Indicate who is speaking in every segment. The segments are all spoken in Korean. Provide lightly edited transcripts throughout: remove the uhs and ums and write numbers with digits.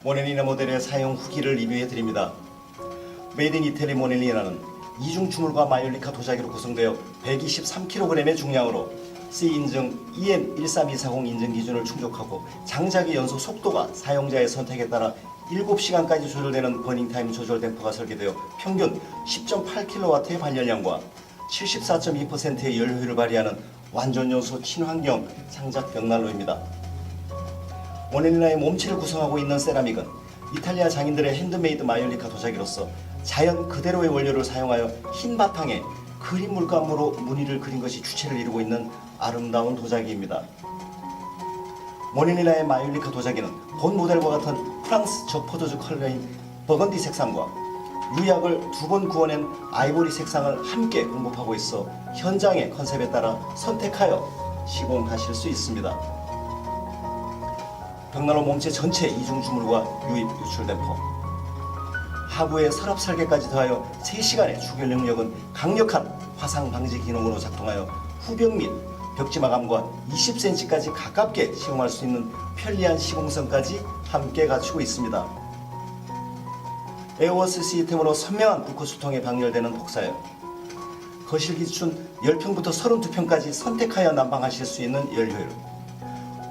Speaker 1: 모넬리나 모델의 사용 후기를 리뷰해 드립니다. 메이드 인 이태리 모넬리나는 이중 주물과 마이올리카 도자기로 구성되어 123kg의 중량으로 C 인증 EN13240 인증 기준을 충족하고 장작의 연소 속도가 사용자의 선택에 따라 7시간까지 조절되는 버닝타임 조절 댐퍼가 설계되어 평균 10.8kW의 발열량과 74.2%의 열효율을 발휘하는 완전 연소 친환경 장작 벽난로입니다. 모넬리나의 몸체를 구성하고 있는 세라믹은 이탈리아 장인들의 핸드메이드 마이올리카 도자기로서 자연 그대로의 원료를 사용하여 흰 바탕에 그림 물감으로 무늬를 그린 것이 주체를 이루고 있는 아름다운 도자기입니다. 모넬리나의 마이올리카 도자기는 본 모델과 같은 프랑스 저포도주 컬러인 버건디 색상과 유약을 2번 구워낸 아이보리 색상을 함께 공급하고 있어 현장의 컨셉에 따라 선택하여 시공하실 수 있습니다. 벽난로 몸체 전체 이중 주물과 유입 유출 댐퍼, 하부에 서랍 설계까지 더하여 3시간의 추결 능력은 강력한 화상 방지 기능으로 작동하여 후벽 및 벽지 마감과 20cm까지 가깝게 시공할 수 있는 편리한 시공성까지 함께 갖추고 있습니다. 에어워스 시스템으로 선명한 불꽃 수통에 방열되는 복사열, 거실 기준 10평부터 32평까지 선택하여 난방하실 수 있는 열효율,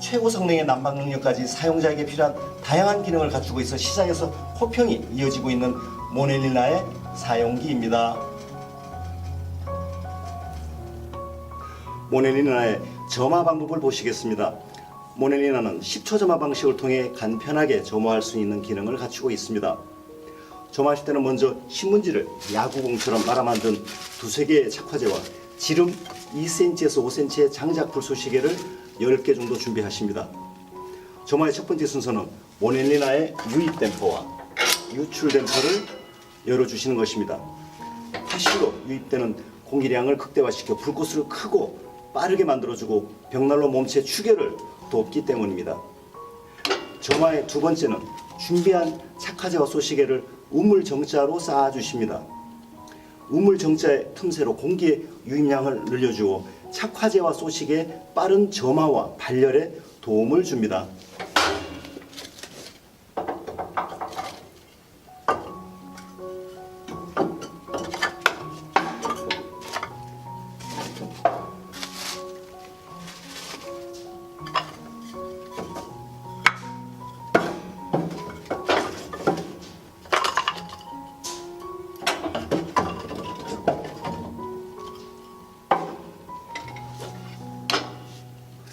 Speaker 1: 최고 성능의 난방 능력까지 사용자에게 필요한 다양한 기능을 갖추고 있어 시장에서 호평이 이어지고 있는 모넬리나의 사용기입니다. 모넬리나의 점화 방법을 보시겠습니다. 모넬리나는 10초 점화 방식을 통해 간편하게 점화할 수 있는 기능을 갖추고 있습니다. 점화하실 때는 먼저 신문지를 야구공처럼 말아 만든 2-3개의 착화제와 지름 2cm에서 5cm의 장작 불쏘시개를 10개 정도 준비하십니다. 점화의 첫 번째 순서는 모넬리나의 유입 댐퍼와 유출 댐퍼를 열어주시는 것입니다. 타실로 유입되는 공기량을 극대화시켜 불꽃을 크고 빠르게 만들어주고 벽난로 몸체 추결을 돕기 때문입니다. 점화의 두 번째는 준비한 착화제와 쏘시개를 우물 정자로 쌓아주십니다. 우물 정자의 틈새로 공기의 유입량을 늘려주고 착화제와 쏘시개의 빠른 점화와 발열에 도움을 줍니다.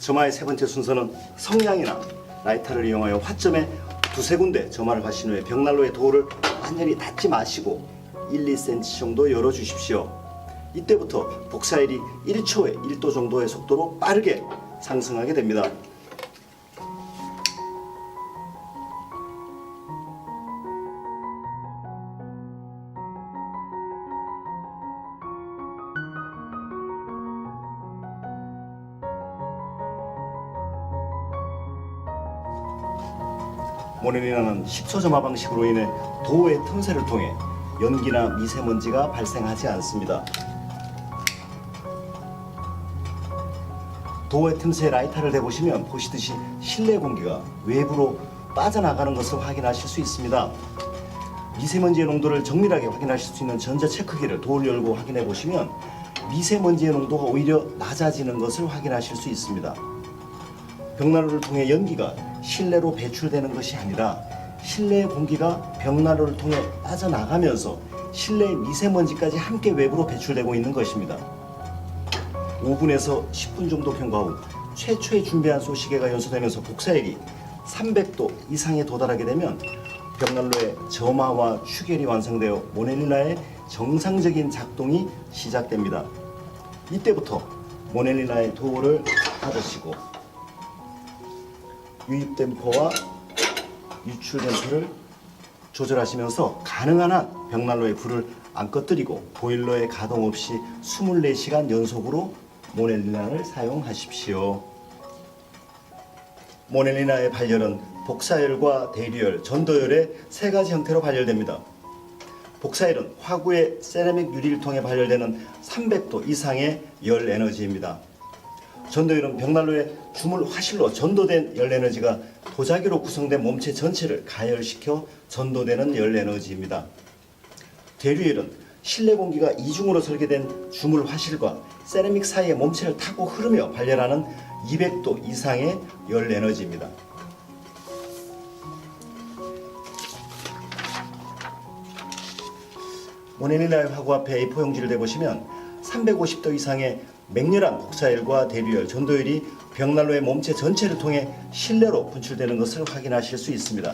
Speaker 1: 점화의 세 번째 순서는 성냥이나 라이터를 이용하여 화점에 2-3군데 점화를 하신 후에 벽난로의 도를 완전히 닫지 마시고 1-2cm 정도 열어주십시오. 이때부터 복사열이 1초에 1도 정도의 속도로 빠르게 상승하게 됩니다. 모넬리나는 10초 점화 방식으로 인해 도의 틈새를 통해 연기나 미세먼지가 발생하지 않습니다. 도의 틈새에 라이터를 대보시면 보시듯이 실내 공기가 외부로 빠져나가는 것을 확인하실 수 있습니다. 미세먼지의 농도를 정밀하게 확인하실 수 있는 전자체크기를 도를 열고 확인해 보시면 미세먼지의 농도가 오히려 낮아지는 것을 확인하실 수 있습니다. 벽난로를 통해 연기가 실내로 배출되는 것이 아니라 실내의 공기가 벽난로를 통해 빠져나가면서 실내의 미세먼지까지 함께 외부로 배출되고 있는 것입니다. 5분에서 10분 정도 경과 후 최초에 준비한 쏘시개가 연소되면서 복사열이 300도 이상에 도달하게 되면 벽난로의 점화와 추결이 완성되어 모넬리나의 정상적인 작동이 시작됩니다. 이때부터 모넬리나의 도어를 닫으시고 유입 댐퍼와 유출 댐퍼를 조절하시면서 가능한 한 벽난로의 불을 안 꺼뜨리고 보일러의 가동 없이 24시간 연속으로 모넬리나를 사용하십시오. 모넬리나의 발열은 복사열과 대류열, 전도열의 3가지 형태로 발열됩니다. 복사열은 화구의 세라믹 유리를 통해 발열되는 300도 이상의 열 에너지입니다. 전도율은 벽난로에 주물 화실로 전도된 열 에너지가 도자기로 구성된 몸체 전체를 가열시켜 전도되는 열 에너지입니다. 대류열은 실내 공기가 이중으로 설계된 주물 화실과 세라믹 사이의 몸체를 타고 흐르며 발열하는 200도 이상의 열 에너지입니다. 모넬리나의 화구 앞에 A4 용지를 대보시면 350도 이상의 맹렬한 복사열과 대류열, 전도율이 벽난로의 몸체 전체를 통해 실내로 분출되는 것을 확인하실 수 있습니다.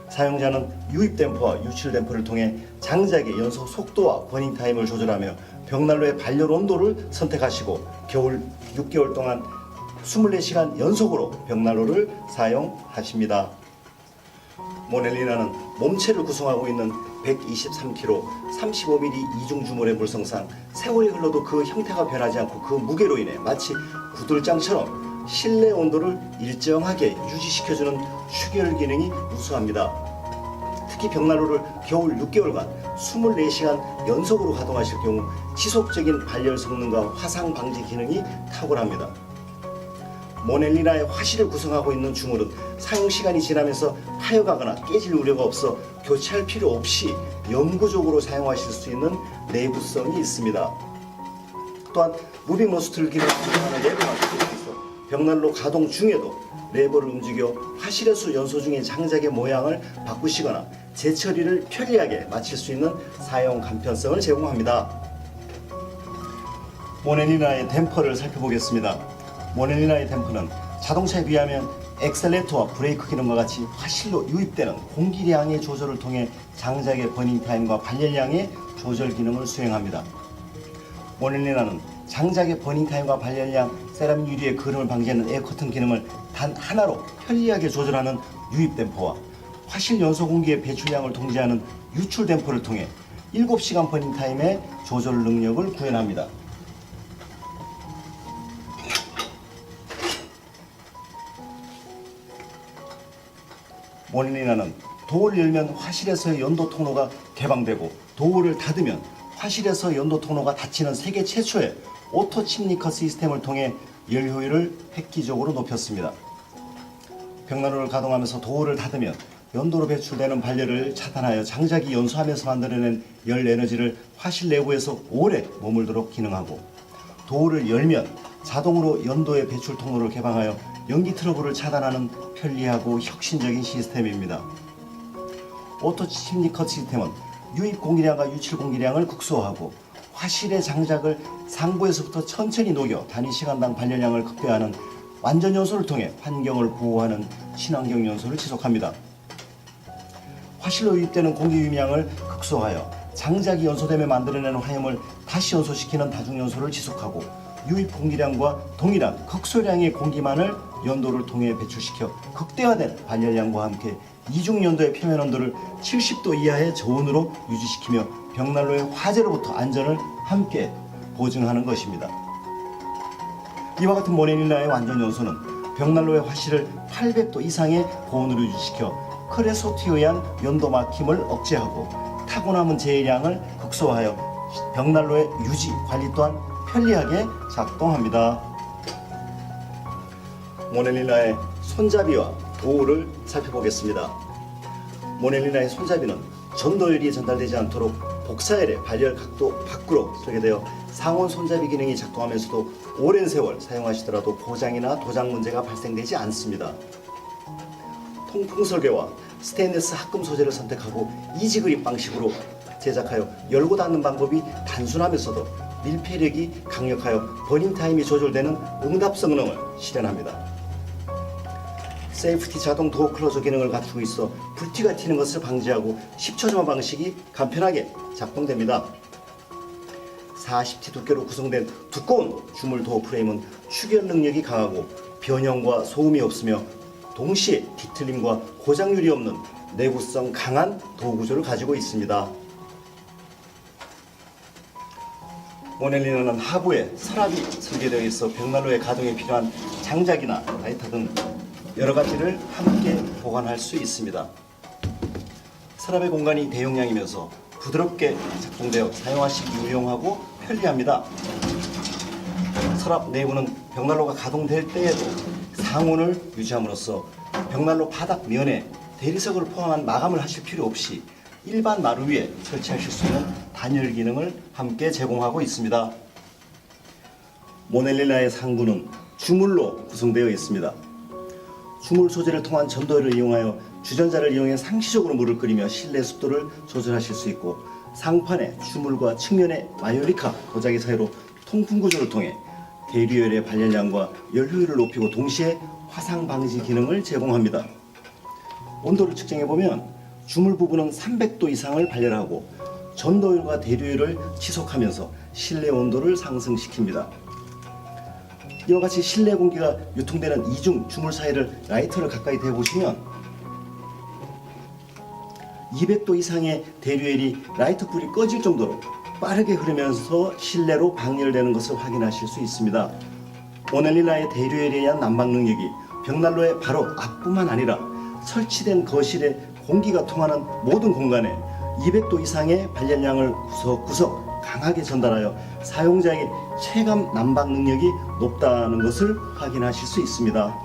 Speaker 1: 사용자는 유입 댐퍼와 유출 댐퍼를 통해 장작의 연소 속도와 버닝 타임을 조절하며 벽난로의 발열 온도를 선택하시고 겨울 6개월 동안 24시간 연속으로 벽난로를 사용하십니다. 모넬리나는 몸체를 구성하고 있는 123kg, 35mm 이중 주물의 물성상 세월이 흘러도 그 형태가 변하지 않고 그 무게로 인해 마치 구들장처럼 실내 온도를 일정하게 유지시켜주는 축열 기능이 우수합니다. 특히 벽난로를 겨울 6개월간 24시간 연속으로 가동하실 경우 지속적인 발열 성능과 화상 방지 기능이 탁월합니다. 모넬리나의 화실을 구성하고 있는 주물은 사용 시간이 지나면서 하여가거나 깨질 우려가 없어 교체할 필요 없이 영구적으로 사용하실 수 있는 내구성이 있습니다. 또한 무빙 노스틀 기능을 사용하는 레버가 있어 벽난로 가동 중에도 레버를 움직여 화실에서 연소 중인 장작의 모양을 바꾸시거나 재처리를 편리하게 마칠 수 있는 사용 간편성을 제공합니다. 모넬리나의 댐퍼를 살펴보겠습니다. 모넬리나의 댐퍼는 자동차에 비하면 엑셀레이터와 브레이크 기능과 같이 화실로 유입되는 공기량의 조절을 통해 장작의 버닝 타임과 발열량의 조절 기능을 수행합니다. 모넬리나는 장작의 버닝 타임과 발열량, 세라믹 유리의 그름을 방지하는 에어 커튼 기능을 단 하나로 편리하게 조절하는 유입 댐퍼와 화실 연소 공기의 배출량을 통제하는 유출 댐퍼를 통해 7시간 버닝 타임의 조절 능력을 구현합니다. 모넬리나는 도어를 열면 화실에서의 연도 통로가 개방되고 도어를 닫으면 화실에서 연도 통로가 닫히는 세계 최초의 오토 침리커 시스템을 통해 열 효율을 획기적으로 높였습니다. 벽난로를 가동하면서 도어를 닫으면 연도로 배출되는 발열을 차단하여 장작이 연소하면서 만들어낸 열 에너지를 화실 내부에서 오래 머물도록 기능하고, 도어를 열면 자동으로 연도의 배출 통로를 개방하여 연기 트러블을 차단하는 편리하고 혁신적인 시스템입니다. 오토 침리커 시스템은 유입 공기량과 유출 공기량을 극소화하고 화실의 장작을 상부에서부터 천천히 녹여 단위 시간당 발열량을 극대화하는 완전 연소를 통해 환경을 보호하는 친환경 연소를 지속합니다. 화실로 유입되는 공기 유입량을 극소화하여 장작이 연소되며 만들어내는 화염을 다시 연소시키는 다중 연소를 지속하고, 유입 공기량과 동일한 극소량의 공기만을 연도를 통해 배출시켜 극대화된 발열량과 함께 이중 연도의 표면 온도를 70도 이하의 저온으로 유지시키며 벽난로의 화재로부터 안전을 함께 보증하는 것입니다. 이와 같은 모넬리나의 완전 연소는 벽난로의 화실을 800도 이상의 고온으로 유지시켜 크레소트에 의한 연도 막힘을 억제하고 타고 남은 재량을 극소화하여 벽난로의 유지, 관리 또한 편리하게 작동합니다. 모넬리나의 손잡이와 도어를 살펴보겠습니다. 모넬리나의 손잡이는 전도율이 전달되지 않도록 복사열의 발열 각도 밖으로 설계되어 상온 손잡이 기능이 작동하면서도 오랜 세월 사용하시더라도 고장이나 도장 문제가 발생되지 않습니다. 통풍 설계와 스테인리스 합금 소재를 선택하고 이지 그립 방식으로 제작하여 열고 닫는 방법이 단순하면서도 밀폐력이 강력하여 버닝 타임이 조절되는 응답 성능을 실현합니다. 세이프티 자동 도어 클로저 기능을 갖추고 있어 불티가 튀는 것을 방지하고 10초 점화 방식이 간편하게 작동됩니다. 40T 두께로 구성된 두꺼운 주물 도어 프레임은 축열 능력이 강하고 변형과 소음이 없으며 동시에 뒤틀림과 고장률이 없는 내구성 강한 도어 구조를 가지고 있습니다. 모넬리나는 하부에 서랍이 설계되어 있어 벽난로의 가동에 필요한 장작이나 라이터 등 여러 가지를 함께 보관할 수 있습니다. 서랍의 공간이 대용량이면서 부드럽게 작동되어 사용하시기 유용하고 편리합니다. 서랍 내부는 벽난로가 가동될 때에도 상온을 유지함으로써 벽난로 바닥 면에 대리석을 포함한 마감을 하실 필요 없이 일반 마루 위에 설치하실 수 있는 단열 기능을 함께 제공하고 있습니다. 모넬릴라의 상구는 주물로 구성되어 있습니다. 주물 소재를 통한 전도를 이용하여 주전자를 이용해 상시적으로 물을 끓이며 실내 습도를 조절하실 수 있고, 상판에 주물과 측면에 마이오리카 도자기 사이로 통풍 구조를 통해 대류열의 발열량과 열 효율을 높이고 동시에 화상 방지 기능을 제공합니다. 온도를 측정해 보면 주물 부분은 300도 이상을 발열하고 전도율과 대류열을 지속하면서 실내 온도를 상승시킵니다. 이와 같이 실내 공기가 유통되는 이중 주물 사이를 라이터를 가까이 대보시면 200도 이상의 대류열이 라이터 불이 꺼질 정도로 빠르게 흐르면서 실내로 방열되는 것을 확인하실 수 있습니다. 모넬릴라의 대류열에 의한 난방 능력이 벽난로의 바로 앞뿐만 아니라 설치된 거실에 공기가 통하는 모든 공간에 200도 이상의 발열량을 구석구석 강하게 전달하여 사용자에게 체감 난방 능력이 높다는 것을 확인하실 수 있습니다.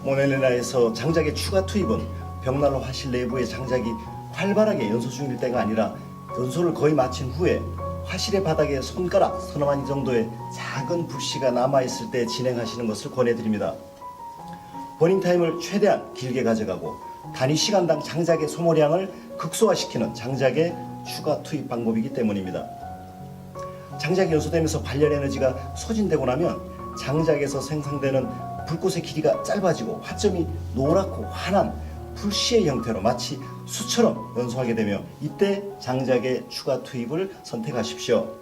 Speaker 1: 모넬릴라에서 장작의 추가 투입은 벽난로 화실 내부의 장작이 활발하게 연소 중일 때가 아니라 연소를 거의 마친 후에 화실의 바닥에 손가락 서너마디 정도의 작은 불씨가 남아있을 때 진행하시는 것을 권해드립니다. 버닝 타임을 최대한 길게 가져가고 단위 시간당 장작의 소모량을 극소화시키는 장작의 추가 투입 방법이기 때문입니다. 장작이 연소되면서 발열 에너지가 소진되고 나면 장작에서 생성되는 불꽃의 길이가 짧아지고 화점이 노랗고 환한 불씨의 형태로 마치 수처럼 연소하게 되며, 이때 장작의 추가 투입을 선택하십시오.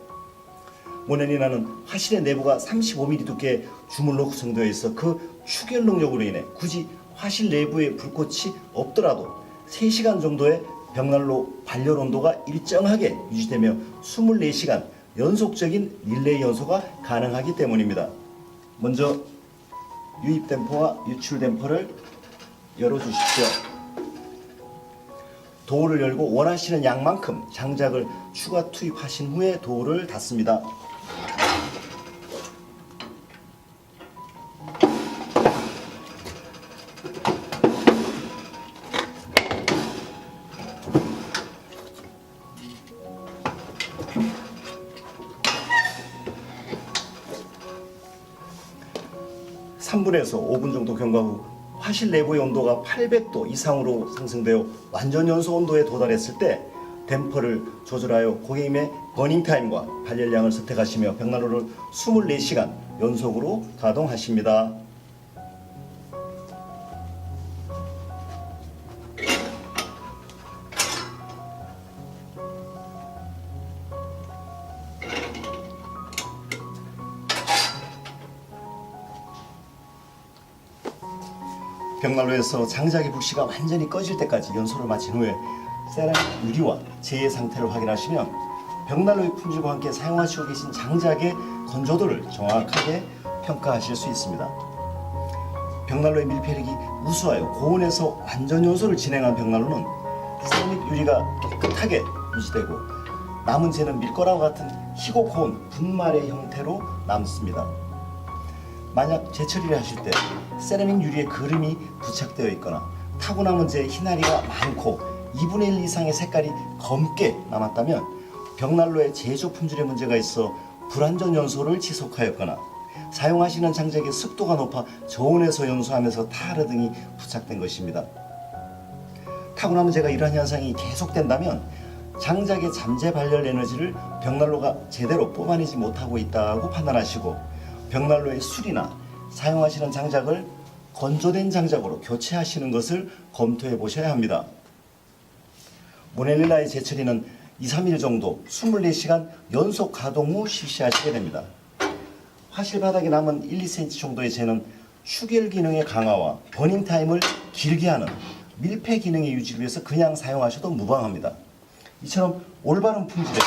Speaker 1: 모넬릴라는 화실의 내부가 35mm 두께의 주물로 구성되어 있어 그 추결 능력으로 인해 굳이 화실 내부에 불꽃이 없더라도 3시간 정도의 벽난로 발열 온도가 일정하게 유지되며 24시간 연속적인 릴레이 연소가 가능하기 때문입니다. 먼저 유입 댐퍼와 유출 댐퍼를 열어주십시오. 도어를 열고 원하시는 양만큼 장작을 추가 투입하신 후에 도어를 닫습니다. (3분에서 5분) 정도 경과 후 화실 내부의 온도가 800도 이상으로 상승되어 완전 연소 온도에 도달했을 때 댐퍼를 조절하여 고객님의 버닝 타임과 발열량을 선택하시며 벽난로를 24시간 연속으로 가동하십니다. 벽난로에서 장작의 불씨가 완전히 꺼질 때까지 연소를 마친 후에 세라믹 유리와 재의 상태를 확인하시면 벽난로의 품질과 함께 사용하시고 계신 장작의 건조도를 정확하게 평가하실 수 있습니다. 벽난로의 밀폐력이 우수하여 고온에서 완전 연소를 진행한 벽난로는 세라믹 유리가 깨끗하게 유지되고 남은 재는 밀가루와 같은 희고 고온 분말의 형태로 남습니다. 만약 재처리를 하실 때 세라믹 유리에 그름이 부착되어 있거나 타고 남은 재 희나리가 많고 2분의 1 이상의 색깔이 검게 남았다면 벽난로의 제조 품질에 문제가 있어 불완전 연소를 지속하였거나 사용하시는 장작의 습도가 높아 저온에서 연소하면서 타르 등이 부착된 것입니다. 타고 남은 재가 이러한 현상이 계속된다면 장작의 잠재 발열 에너지를 벽난로가 제대로 뽑아내지 못하고 있다고 판단하시고 벽난로의 술이나 사용하시는 장작을 건조된 장작으로 교체하시는 것을 검토해 보셔야 합니다. 모넬릴라의 재처리는 2-3일 정도 24시간 연속 가동 후 실시하시게 됩니다. 화실 바닥에 남은 1-2cm 정도의 재는 추결 기능의 강화와 버닝 타임을 길게 하는 밀폐 기능의 유지를 위해서 그냥 사용하셔도 무방합니다. 이처럼 올바른 품질의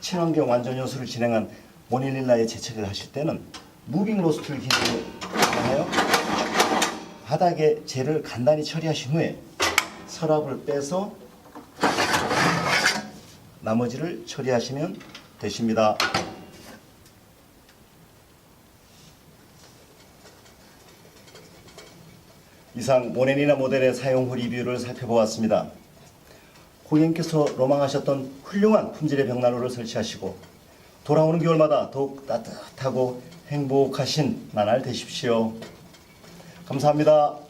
Speaker 1: 친환경 완전 연소를 진행한 모넬릴라의 재처리를 하실 때는 무빙 로스트 기능을 이용하여 바닥에 재를 간단히 처리하신 후에 서랍을 빼서 나머지를 처리하시면 되십니다. 이상 모네리나 모델의 사용 후 리뷰를 살펴보았습니다. 고객님께서 로망하셨던 훌륭한 품질의 벽난로를 설치하시고 돌아오는 겨울마다 더욱 따뜻하고 행복하신 나날 되십시오. 감사합니다.